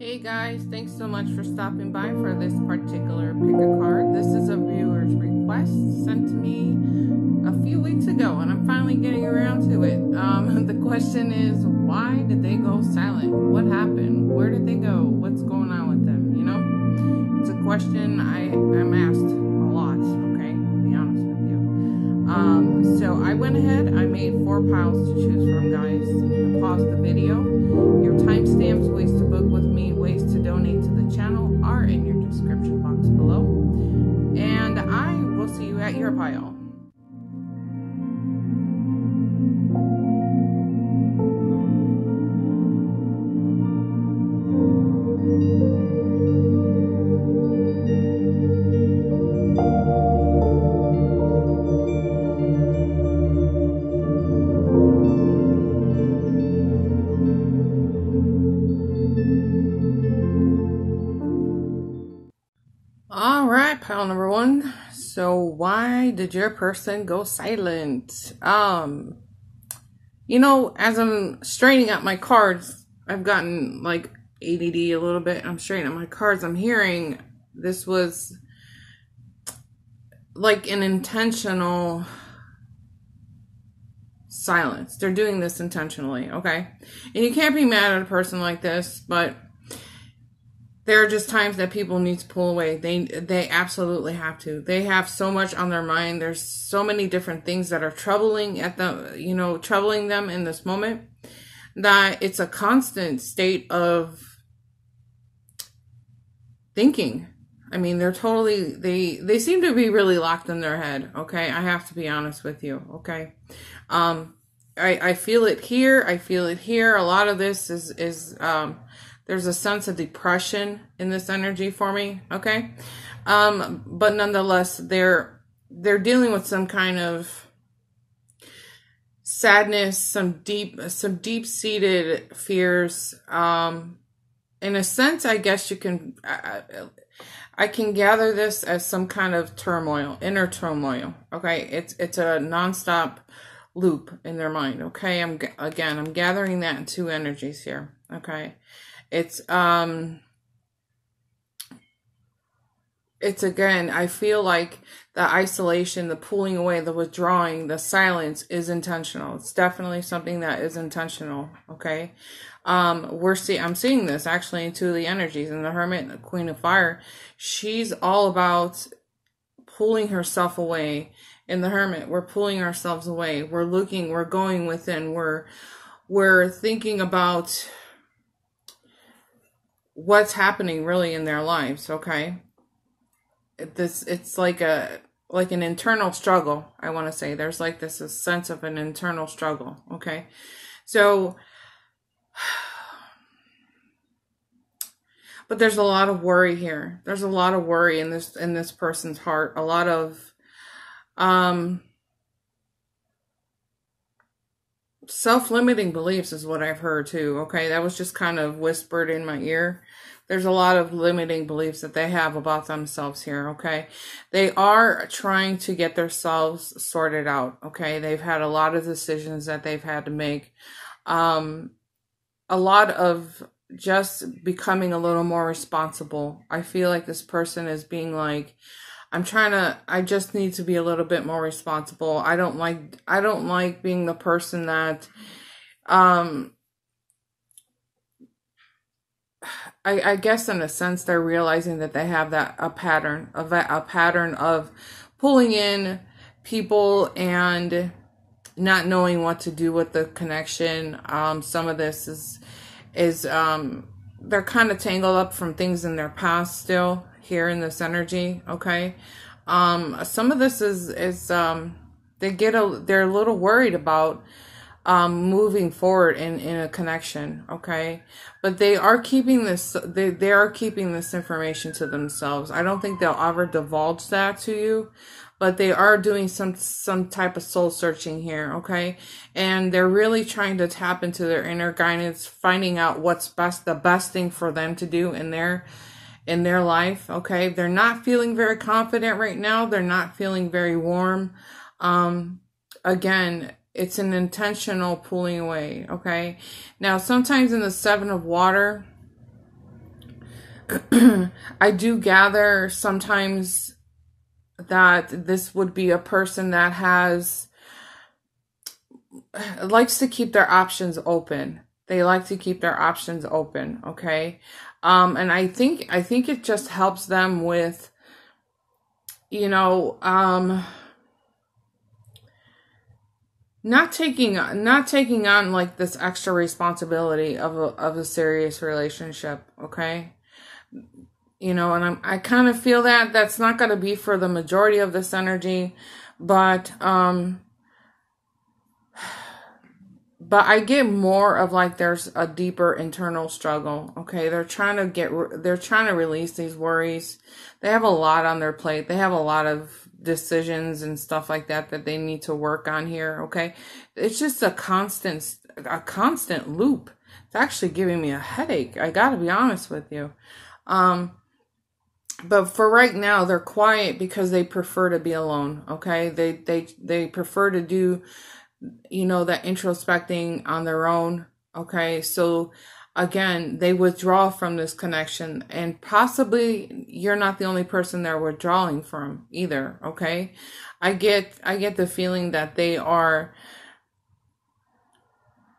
Hey guys, thanks so much for stopping by for this particular pick a card. This is a viewer's request sent to me a few weeks ago, and I'm finally getting around to it. The question is, why did they go silent? What happened? Where did they go? What's going on with them? You know, it's a question I'm asked a lot. Okay, to be honest with you. So I went ahead. I made 4 piles to choose from, guys. You can pause the video. Your timestamps, ways to book with me, ways to donate to the channel are in your description box below. And I will see you at your pile. All right, pile number 1. So why did your person go silent? You know, as I'm straightening out my cards, I've gotten like ADD a little bit. I'm straightening out my cards. I'm hearing this was like an intentional silence. They're doing this intentionally, okay? And you can't be mad at a person like this, but there are just times that people need to pull away. They absolutely have to. They have so much on their mind. There's so many different things that are troubling them in this moment, that it's a constant state of thinking. I mean, they're totally, they seem to be really locked in their head. Okay. I have to be honest with you. Okay. I feel it here. I feel it here. A lot of this is there's a sense of depression in this energy for me, okay? But nonetheless, they're dealing with some kind of sadness, some deep-seated fears. In a sense, I guess you can, I can gather this as some kind of turmoil, inner turmoil, okay? It's a nonstop loop in their mind, okay? I'm gathering that in 2 energies here, okay? It's again, I feel like the isolation, the pulling away, the withdrawing, the silence is intentional. It's definitely something that is intentional. Okay. I'm seeing this actually in 2 of the energies, in the Hermit and the Queen of Fire. She's all about pulling herself away. In the Hermit, we're pulling ourselves away. We're looking, we're going within, we're thinking about what's happening really in their lives, okay? It's like an internal struggle, I want to say. There's like this a sense of an internal struggle, okay? So, but there's a lot of worry here. There's a lot of worry in this person's heart. A lot of self-limiting beliefs is what I've heard too, okay? That was just kind of whispered in my ear. There's a lot of limiting beliefs that they have about themselves here, okay? They are trying to get themselves sorted out, okay? They've had a lot of decisions that they've had to make. A lot of just becoming a little more responsible. I feel like this person is being like, I just need to be a little bit more responsible. I don't like being the person that, I guess in a sense they're realizing that they have a pattern of pulling in people and not knowing what to do with the connection. Some of this is they're kind of tangled up from things in their past still here in this energy, okay? Some of this is they're a little worried about moving forward in a connection, okay? But they are keeping this information to themselves. I don't think they'll ever divulge that to you, but they are doing some type of soul searching here, okay? And they're really trying to tap into their inner guidance, finding out what's the best thing for them to do in their life, okay? They're not feeling very confident right now. They're not feeling very warm. Again, it's an intentional pulling away, okay? Now, sometimes in the 7 of Water, I do gather sometimes that this would be a person that likes to keep their options open. They like to keep their options open, okay? And I think it just helps them with, you know, not taking on like this extra responsibility of a serious relationship, okay? You know, and I kind of feel that that's not going to be for the majority of this energy, but I get more of like there's a deeper internal struggle. Okay, they're trying to release these worries. They have a lot on their plate. They have a lot of decisions and stuff like that they need to work on here. Okay, it's just a constant loop. It's actually giving me a headache. I got to be honest with you. But for right now, they're quiet because they prefer to be alone. Okay, they prefer to do, you know, that introspecting on their own. Okay, so again, they withdraw from this connection, and possibly you're not the only person they're withdrawing from either. Okay, I get the feeling that they are,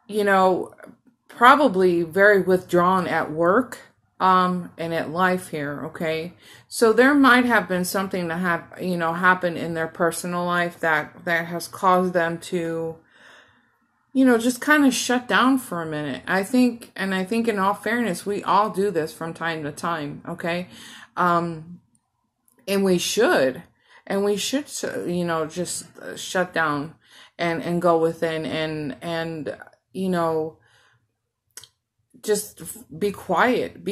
you know, probably very withdrawn at work, and at life here. Okay, so there might have been something that happened in their personal life that has caused them to, you know, just kind of shut down for a minute. I think in all fairness, we all do this from time to time. Okay, and we should, you know, just shut down and go within and you know, just be quiet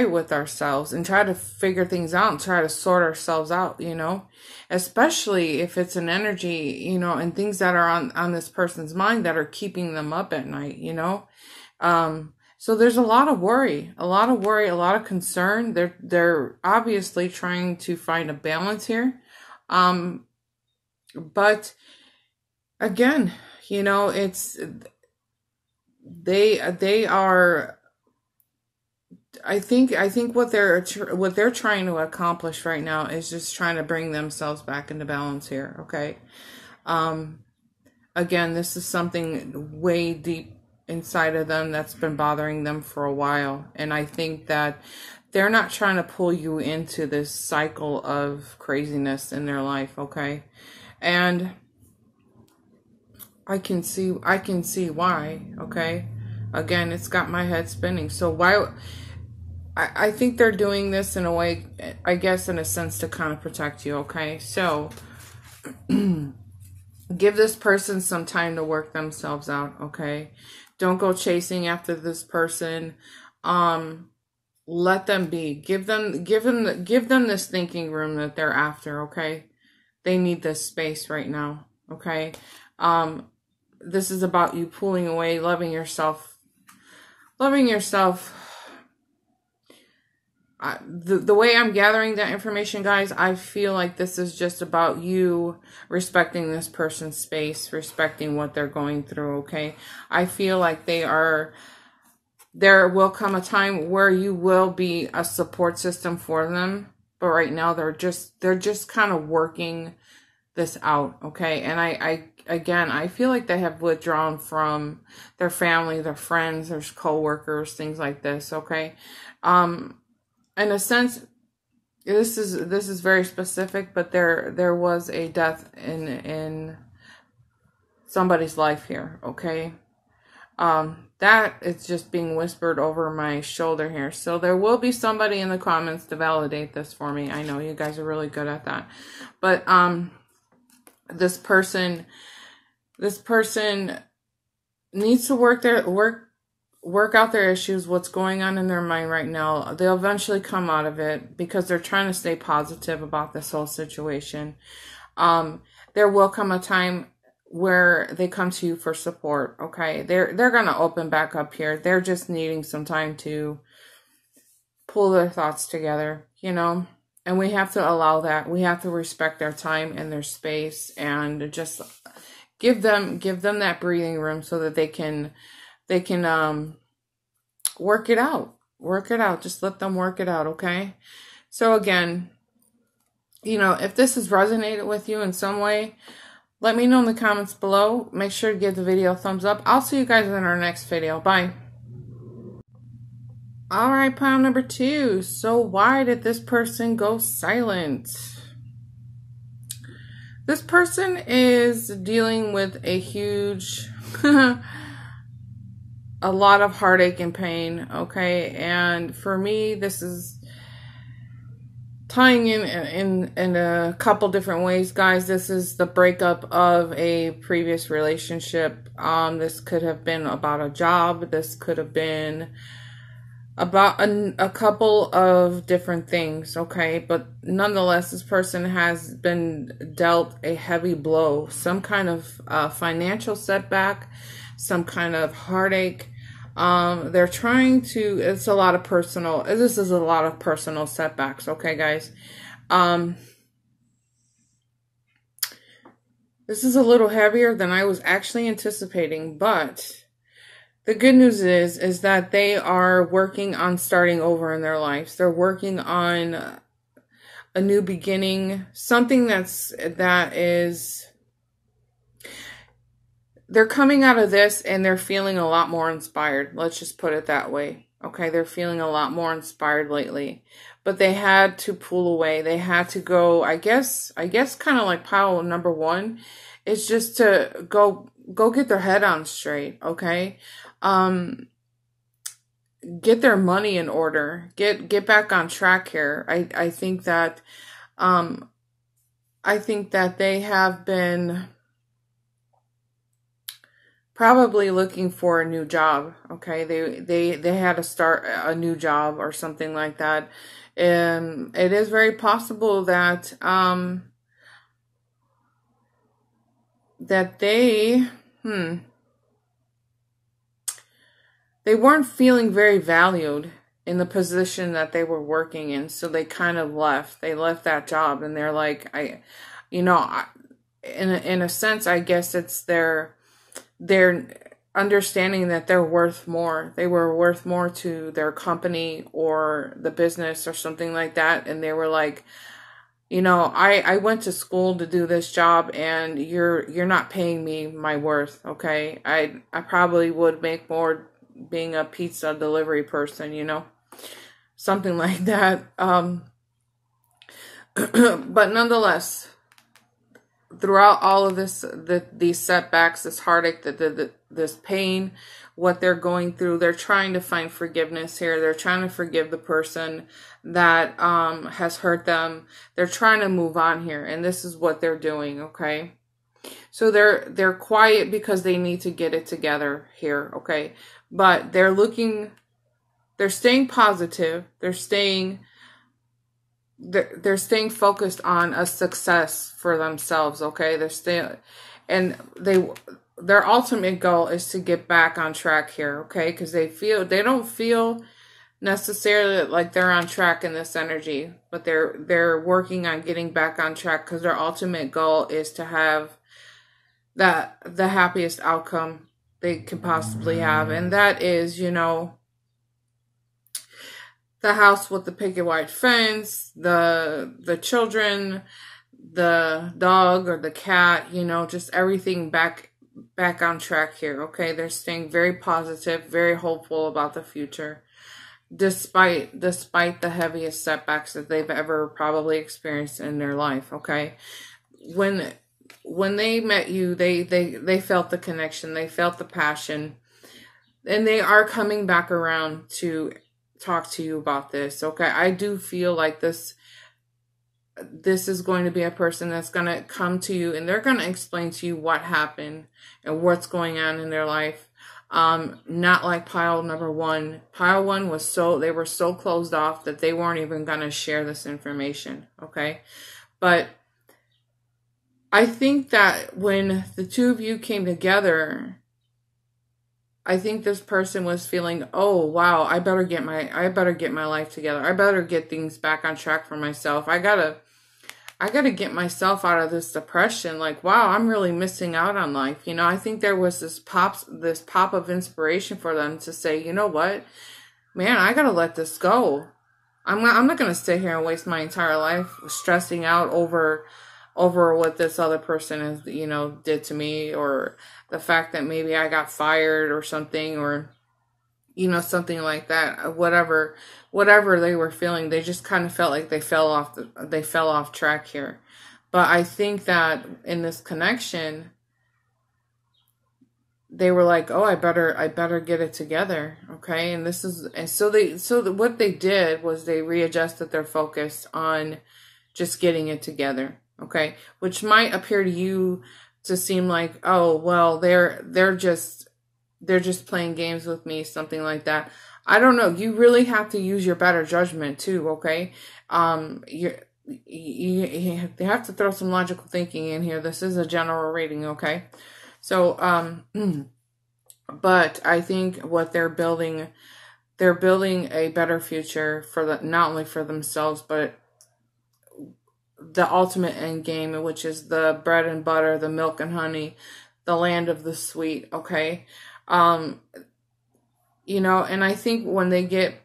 with ourselves and try to figure things out and try to sort ourselves out, you know, especially if it's an energy, you know, and things that are on this person's mind that are keeping them up at night, you know. So there's a lot of worry, a lot of concern. They're obviously trying to find a balance here. But again, you know, they are, I think what they're trying to accomplish right now is just trying to bring themselves back into balance here. Okay. Again, this is something way deep inside of them that's been bothering them for a while. And I think that they're not trying to pull you into this cycle of craziness in their life. Okay. And I can see why. Okay. Again, it's got my head spinning. So why? I think they're doing this in a way, I guess, in a sense, to kind of protect you. Okay. So give this person some time to work themselves out. Okay. Don't go chasing after this person. Let them be. Give them this thinking room that they're after. Okay. They need this space right now. Okay. This is about you pulling away, loving yourself. The way I'm gathering that information, guys, I feel like this is just about you respecting this person's space, respecting what they're going through, okay? I feel like there will come a time where you will be a support system for them, but right now they're just kind of working this out, okay? And I feel like they have withdrawn from their family, their friends, their co-workers, things like this, okay? In a sense, this is very specific, but there was a death in somebody's life here, okay? That is just being whispered over my shoulder here. So there will be somebody in the comments to validate this for me. I know you guys are really good at that. But this person needs to work out their issues, what's going on in their mind right now. They'll eventually come out of it because they're trying to stay positive about this whole situation. There will come a time where they come to you for support, okay? They're going to open back up here. They're just needing some time to pull their thoughts together, you know? And we have to allow that. We have to respect their time and their space and just give them that breathing room so that they can work it out. Work it out. Just let them work it out, okay? So again, you know, if this has resonated with you in some way, let me know in the comments below. Make sure to give the video a thumbs up. I'll see you guys in our next video. Bye. Alright, pile number 2. So why did this person go silent? This person is dealing with a huge, a lot of heartache and pain, okay? And for me, this is tying in a couple different ways, guys. This is the breakup of a previous relationship. This could have been about a job. This could have been about a couple of different things, okay? But nonetheless, this person has been dealt a heavy blow, some kind of financial setback, some kind of heartache. They're trying to, this is a lot of personal setbacks, okay, guys? This is a little heavier than I was actually anticipating, but the good news is that they are working on starting over in their lives. They're working on a new beginning, something that is, they're coming out of this and they're feeling a lot more inspired. Let's just put it that way. Okay, they're feeling a lot more inspired lately. But they had to pull away. They had to go, I guess kind of like pile number 1. It's just to go get their head on straight, okay? Get their money in order. Get back on track here. I think that they have been probably looking for a new job, okay? They had to start a new job or something like that. And it is very possible that that they weren't feeling very valued in the position that they were working in, so they kind of left. They left that job, and they're like, in a sense, I guess it's their understanding that they're worth more. They were worth more to their company or the business or something like that, and they were like, I went to school to do this job, and you're not paying me my worth, okay? I probably would make more being a pizza delivery person, something like that. But nonetheless, throughout all of this, these setbacks, this heartache, this pain, what they're going through, they're trying to find forgiveness here. They're trying to forgive the person that has hurt them. They're trying to move on here, and this is what they're doing, okay? So they're quiet because they need to get it together here, okay? But they're staying positive. They're staying focused on a success for themselves, okay? Their ultimate goal is to get back on track here, okay? Because they don't feel necessarily like they're on track in this energy, but they're working on getting back on track because their ultimate goal is to have the happiest outcome they could possibly have, and that is, the house with the picket white fence, the children, the dog or the cat, just everything back on track here, okay? They're staying very positive, very hopeful about the future, despite the heaviest setbacks that they've ever probably experienced in their life, okay? When they met you, they felt the connection, they felt the passion, and they are coming back around to talk to you about this, okay? I do feel like this is going to be a person that's going to come to you, and they're going to explain to you what happened and what's going on in their life. Not like pile number 1. Pile 1 they were so closed off that they weren't even going to share this information, okay? But I think that when the two of you came together, I think this person was feeling, oh wow, I better get my life together. I better get things back on track for myself. I gotta get myself out of this depression. Like, wow, I'm really missing out on life. I think there was this pop of inspiration for them to say, you know what? man, I gotta let this go. I'm not gonna sit here and waste my entire life stressing out over what this other person is, did to me, or the fact that maybe I got fired or something, or something like that. Whatever they were feeling, they just kind of felt like they fell off track here. But I think that in this connection, they were like, oh, I better get it together. Okay. And what they did was they readjusted their focus on just getting it together. Okay. Which might appear to you to seem like, oh, well, they're just playing games with me, something like that. I don't know. You really have to use your better judgment too. Okay. You have to throw some logical thinking in here. This is a general reading. Okay. So, but I think what they're building a better future not only for themselves, but the ultimate end game, which is the bread and butter, the milk and honey, the land of the sweet. Okay. And I think when they get,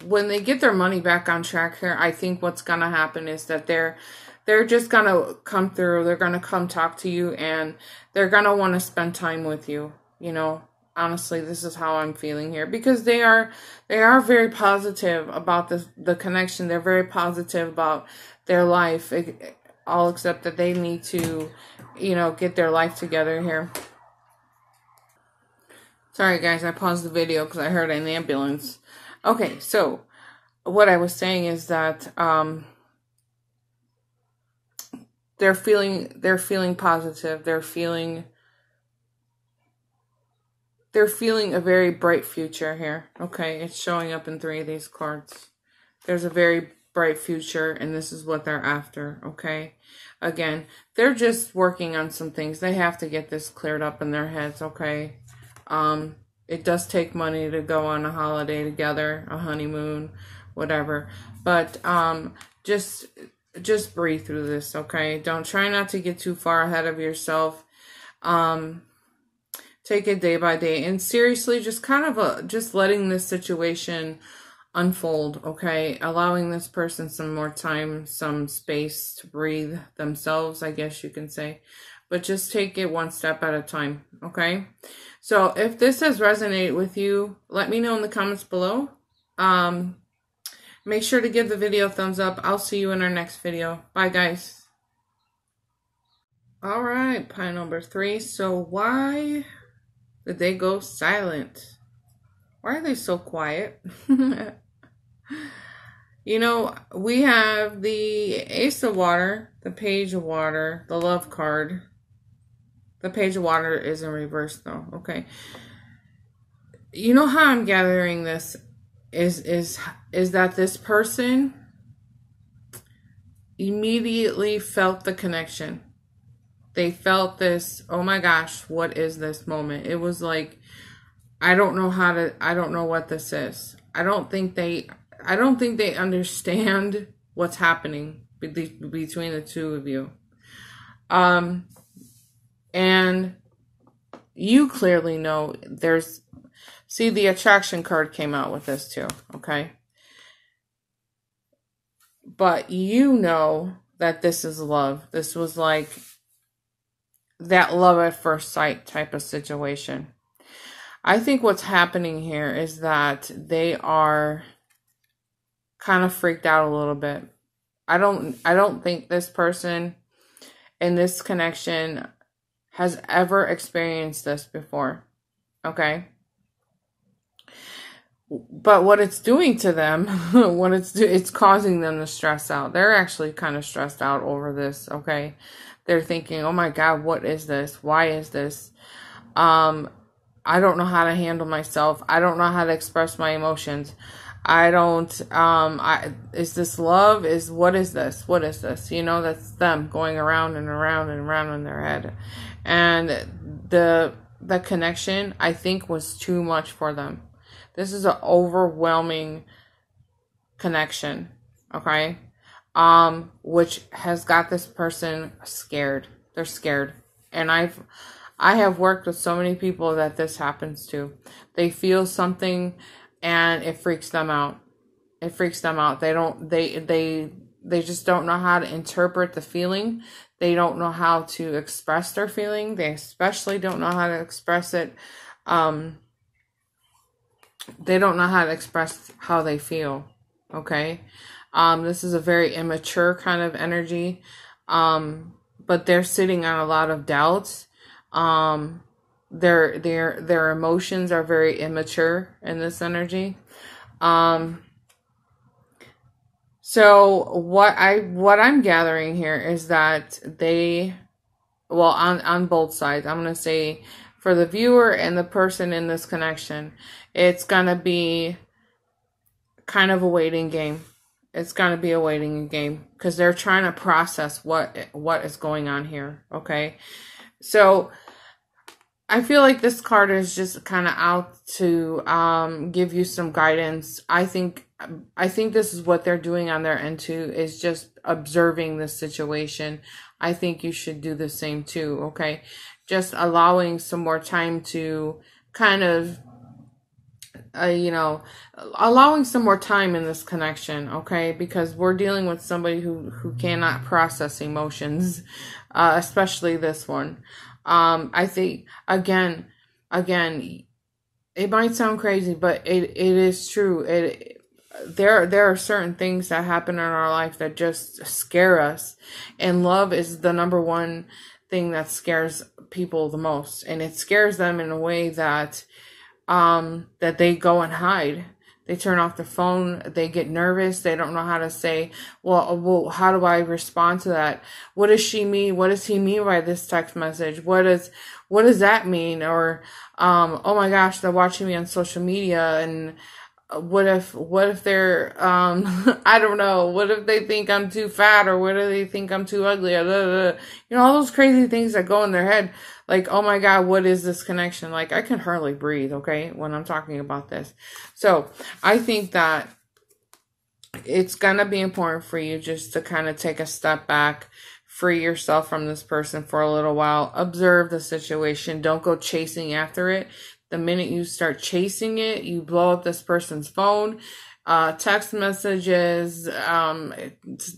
when they get their money back on track here, I think what's going to happen is that they're just going to come through. They're going to come talk to you, and they're going to want to spend time with you. Honestly, this is how I'm feeling here, because they are very positive about the connection. They're very positive about their life, all except that they need to, get their life together here. Sorry, guys, I paused the video because I heard an ambulance. Okay, so what I was saying is that they're feeling positive. They're feeling a very bright future here. Okay, it's showing up in 3 of these cards. There's a very bright future, and this is what they're after. Okay, again, they're just working on some things. They have to get this cleared up in their heads. Okay. It does take money to go on a holiday together, a honeymoon, whatever. But just breathe through this, okay? Try not to get too far ahead of yourself. Take it day by day, and seriously, just just letting this situation unfold, okay? Allowing this person some more time, some space to breathe themselves, I guess you can say. But just take it one step at a time, okay? So if this has resonated with you, let me know in the comments below. Make sure to give the video a thumbs up. I'll see you in our next video. Bye, guys. All right, pile number 3. So why did they go silent? Why are they so quiet? We have the Ace of Water, the Page of Water, the Love card. The Page of Water is in reverse, though. Okay. You know how I'm gathering this is that this person immediately felt the connection. They felt this, oh my gosh, what is this moment? It was like, I don't know what this is. I don't think they understand what's happening between the two of you. And you clearly know see, the attraction card came out with this too, okay? But you know that this is love. This was like that love at first sight type of situation. I think what's happening here is that they are kind of freaked out a little bit. I don't think this person in this connection has ever experienced this before, okay? But what it's doing to them, it's causing them to stress out. They're actually kind of stressed out over this, okay? They're thinking, oh my God, what is this? Why is this? I don't know how to handle myself. I don't know how to express my emotions. Is this love? What is this? What is this? That's them going around and around and around in their head. And the connection, I think, was too much for them. This is an overwhelming connection, okay? Which has got this person scared. They're scared. And I have worked with so many people that this happens to. They feel something and it freaks them out. It freaks them out. They just don't know how to interpret the feeling. They don't know how to express their feeling. They especially don't know how to express it. They don't know how to express how they feel. Okay. This is a very immature kind of energy. But they're sitting on a lot of doubts. Their emotions are very immature in this energy. So what I'm gathering here is that on both sides, I'm going to say for the viewer and the person in this connection, it's going to be kind of a waiting game. It's going to be a waiting game because they're trying to process what is going on here. Okay. So I feel like this card is just kind of out to give you some guidance. I think this is what they're doing on their end too, is just observing the situation. I think you should do the same too, okay? Just allowing some more time to kind of, allowing some more time in this connection, okay? Because we're dealing with somebody who cannot process emotions, especially this one. I think, again, it might sound crazy, but it is true. There are certain things that happen in our life that just scare us. And love is the number one thing that scares people the most. And it scares them in a way that they go and hide. They turn off their phone. They get nervous. They don't know how to say, well, how do I respond to that? What does she mean? What does he mean by this text message? What does that mean? Or, oh my gosh, they're watching me on social media. And what if they're, I don't know. What if they think I'm too fat, or what if they think I'm too ugly? All those crazy things that go in their head. Like, oh my God, what is this connection? Like, I can hardly breathe, okay, when I'm talking about this. So I think that it's going to be important for you just to kind of take a step back, free yourself from this person for a little while, observe the situation. Don't go chasing after it. The minute you start chasing it, you blow up this person's phone, text messages,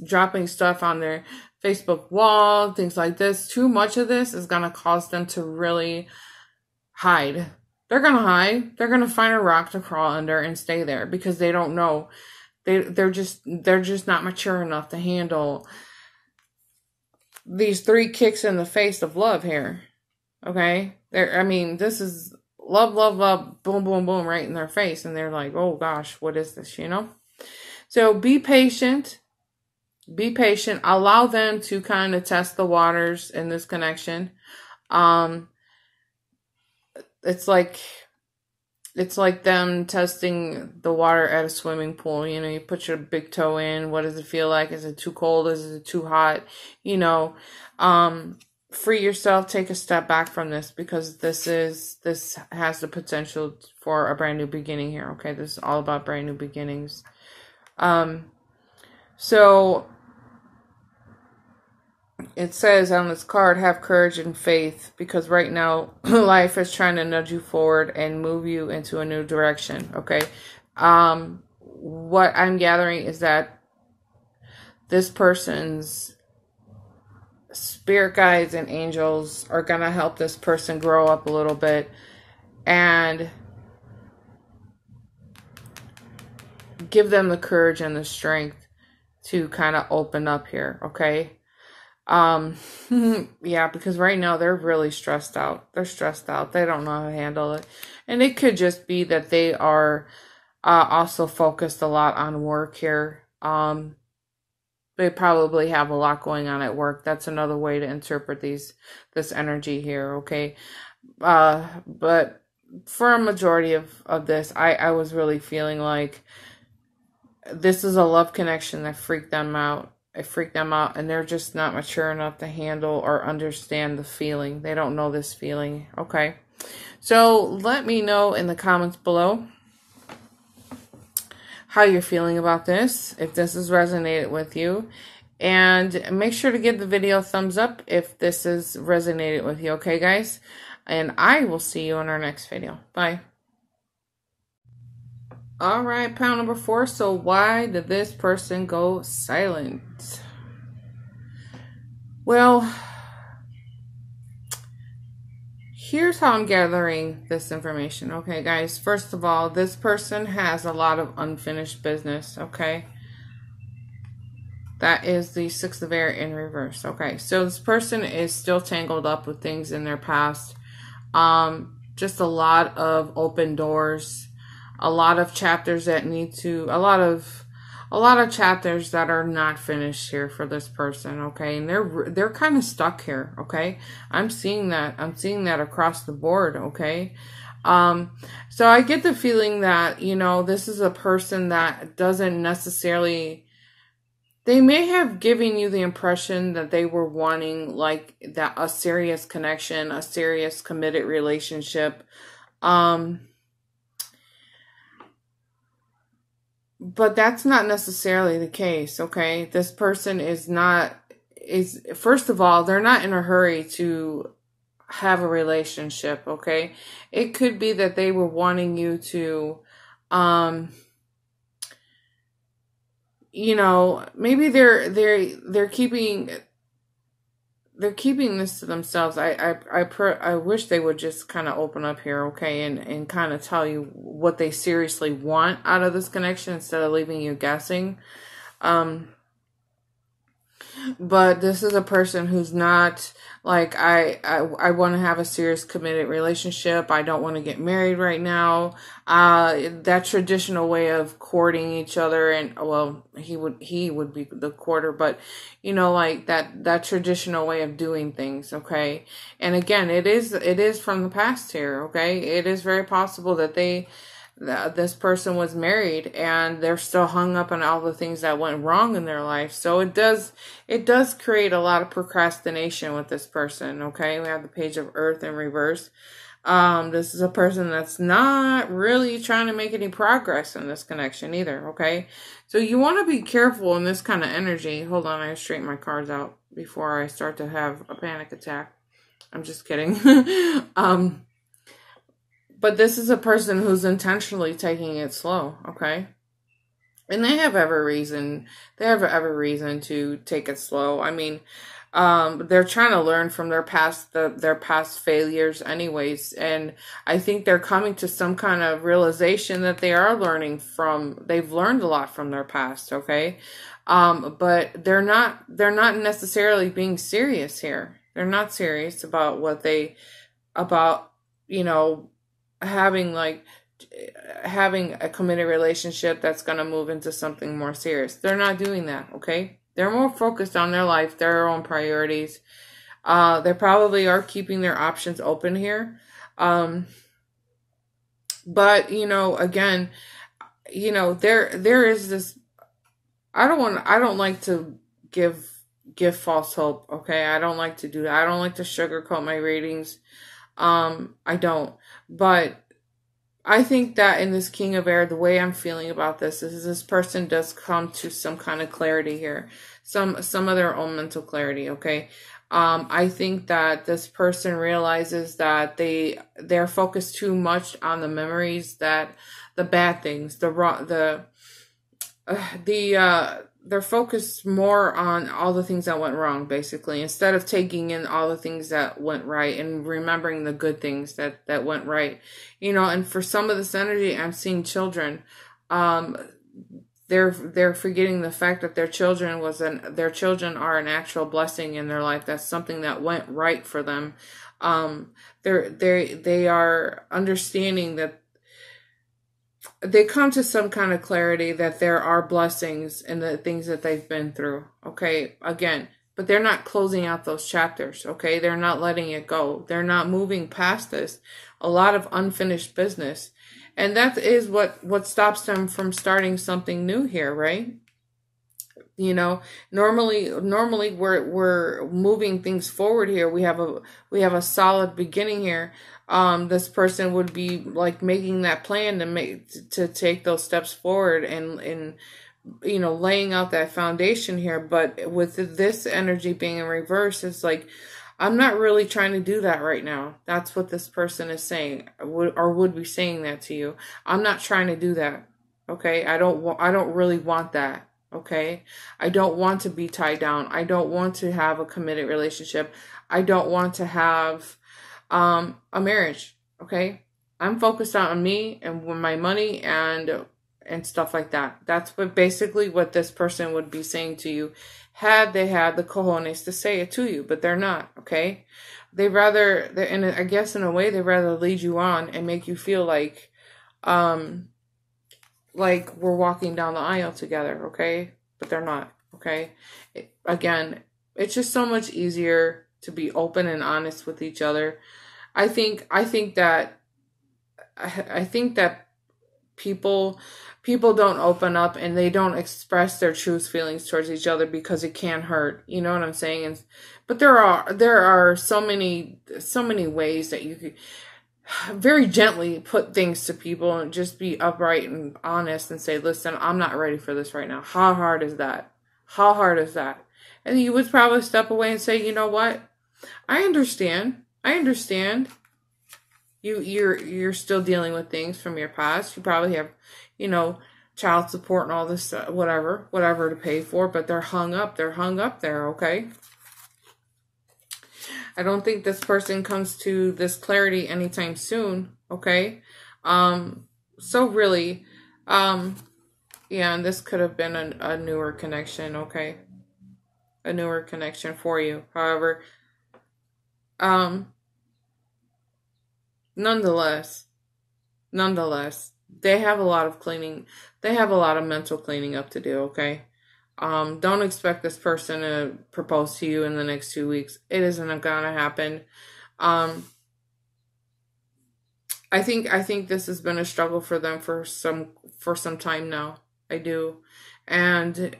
dropping stuff on their Facebook wall, things like this. Too much of this is going to cause them to really hide. They're going to hide. They're going to find a rock to crawl under and stay there because they don't know. They're just not mature enough to handle these 3 kicks in the face of love here. Okay? This is love, love, love, boom, boom, boom, right in their face. And they're like, oh gosh, what is this, So be patient. Be patient. Allow them to kind of test the waters in this connection. It's like them testing the water at a swimming pool. You put your big toe in. What does it feel like? Is it too cold? Is it too hot? Free yourself. Take a step back from this because this has the potential for a brand new beginning here. Okay, this is all about brand new beginnings. So it says on this card, have courage and faith, because right now life is trying to nudge you forward and move you into a new direction. Okay. What I'm gathering is that this person's spirit guides and angels are going to help this person grow up a little bit and give them the courage and the strength to kind of open up here. Okay. Yeah, because right now they're really stressed out. They're stressed out. They don't know how to handle it. And it could just be that they are also focused a lot on work here. They probably have a lot going on at work. That's another way to interpret this energy here, okay? But for a majority of this, I was really feeling like this is a love connection that freaked them out. It freaked them out, and they're just not mature enough to handle or understand the feeling. They don't know this feeling, okay? So let me know in the comments below how you're feeling about this, if this has resonated with you. And make sure to give the video a thumbs up if this has resonated with you, okay, guys? And I will see you in our next video. Bye. All right, pile number 4. So why did this person go silent? Well, here's how I'm gathering this information, okay, guys? First of all, this person has a lot of unfinished business, okay? That is the 6 of air in reverse. Okay, so this person is still tangled up with things in their past. Just a lot of open doors, a lot of chapters that need to, a lot of chapters that are not finished here for this person. Okay, and they're kind of stuck here. Okay, I'm seeing that across the board. Okay. So I get the feeling that, you know, this is a person that doesn't necessarily. They may have given you the impression that they were wanting like that, a serious connection, a serious committed relationship. But that's not necessarily the case, okay? This person first of all, they're not in a hurry to have a relationship, okay? It could be that they were wanting you to, you know, maybe they're keeping this to themselves. I wish they would just kind of open up here, okay, and kind of tell you what they seriously want out of this connection instead of leaving you guessing. But this is a person who's not like, I want to have a serious committed relationship. I don't want to get married right now. That traditional way of courting each other, and well, he would be the courter, but you know, like that traditional way of doing things. Okay. And again, it is from the past here. Okay. It is very possible that this person was married and they're still hung up on all the things that went wrong in their life. So it does create a lot of procrastination with this person. Okay. We have the Page of Earth in reverse. This is a person that's not really trying to make any progress in this connection either. Okay. So you want to be careful in this kind of energy. Hold on. I straighten my cards out before I start to have a panic attack. I'm just kidding. But this is a person who's intentionally taking it slow, okay? And they have every reason to take it slow. I mean, they're trying to learn from their past failures anyways. And I think they're coming to some kind of realization that they've learned a lot from their past, okay? But they're not necessarily being serious here. They're not serious about you know, having a committed relationship that's going to move into something more serious. They're not doing that, okay? They're more focused on their life, their own priorities. They probably are keeping their options open here. But, you know, again, you know, there is this, I don't like to give false hope, okay? I don't like to do that. I don't like to sugarcoat my readings. I don't. But I think that in this King of Air, the way I'm feeling about this is this person does come to some kind of clarity here. Some of their own mental clarity, okay? I think that this person realizes that they're focused too much on the memories, that the bad things, they're focused more on all the things that went wrong, basically, instead of taking in all the things that went right and remembering the good things that went right. You know, and for some of this energy, I'm seeing children. They're forgetting the fact that their children are an actual blessing in their life. That's something that went right for them. They are understanding that they come to some kind of clarity that there are blessings in the things that they've been through. Okay, again, but they're not closing out those chapters. Okay, they're not letting it go. They're not moving past this. A lot of unfinished business, and that is what stops them from starting something new here, right? You know, normally we're moving things forward here. We have a solid beginning here. This person would be like making that plan to take those steps forward and you know, laying out that foundation here. But with this energy being in reverse, it's like, I'm not really trying to do that right now. That's what this person is saying, or would be saying that to you. I'm not trying to do that. Okay. I don't really want that. Okay. I don't want to be tied down. I don't want to have a committed relationship. I don't want to have, a marriage. Okay. I'm focused on me and my money and stuff like that. That's basically what this person would be saying to you, had they had the cojones to say it to you, but they're not. Okay. And I guess in a way, they rather lead you on and make you feel like we're walking down the aisle together. Okay. But they're not. Okay. Again, it's just so much easier to be open and honest with each other. I think that people don't open up and they don't express their true feelings towards each other because it can hurt. You know what I'm saying? But there are so many ways that you could very gently put things to people and just be upright and honest and say, listen, I'm not ready for this right now. How hard is that? How hard is that? And you would probably step away and say, you know what? I understand. You're still dealing with things from your past. You probably have, you know, child support and all this, whatever to pay for, but they're hung up there. Okay. I don't think this person comes to this clarity anytime soon. Okay. So really, yeah, and this could have been a newer connection. Okay. A newer connection for you. However, nonetheless, they have a lot of cleaning. They have a lot of mental cleaning up to do. Okay. Don't expect this person to propose to you in the next 2 weeks. It isn't gonna happen. I think this has been a struggle for them for some time now. I do. And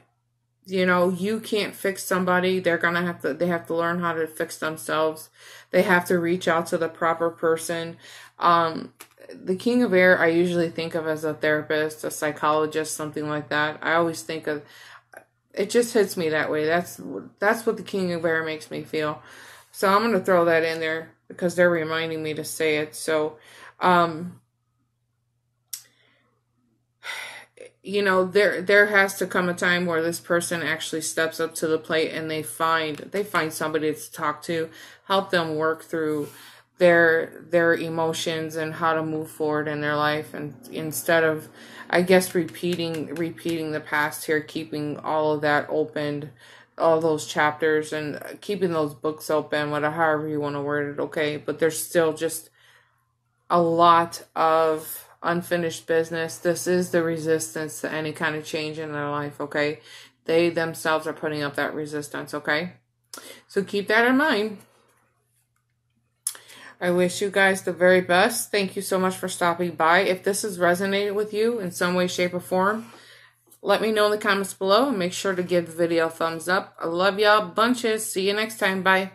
you know, you can't fix somebody. They have to learn how to fix themselves. They have to reach out to the proper person. The King of Air, I usually think of as a therapist, a psychologist, something like that. I always think of, it just hits me that way. That's what the King of Air makes me feel. So I'm going to throw that in there because they're reminding me to say it. So, you know, there has to come a time where this person actually steps up to the plate and they find somebody to talk to, help them work through their emotions and how to move forward in their life, and instead of, I guess, repeating the past here, keeping all of that opened, all those chapters, and keeping those books open, however you want to word it. Okay, but there's still just a lot of unfinished business. This is the resistance to any kind of change in their life. Okay, they themselves are putting up that resistance. Okay, so keep that in mind. I wish you guys the very best. Thank you so much for stopping by. If this has resonated with you in some way, shape, or form, let me know in the comments below, and make sure to give the video a thumbs up. I love y'all bunches. See you next time. Bye.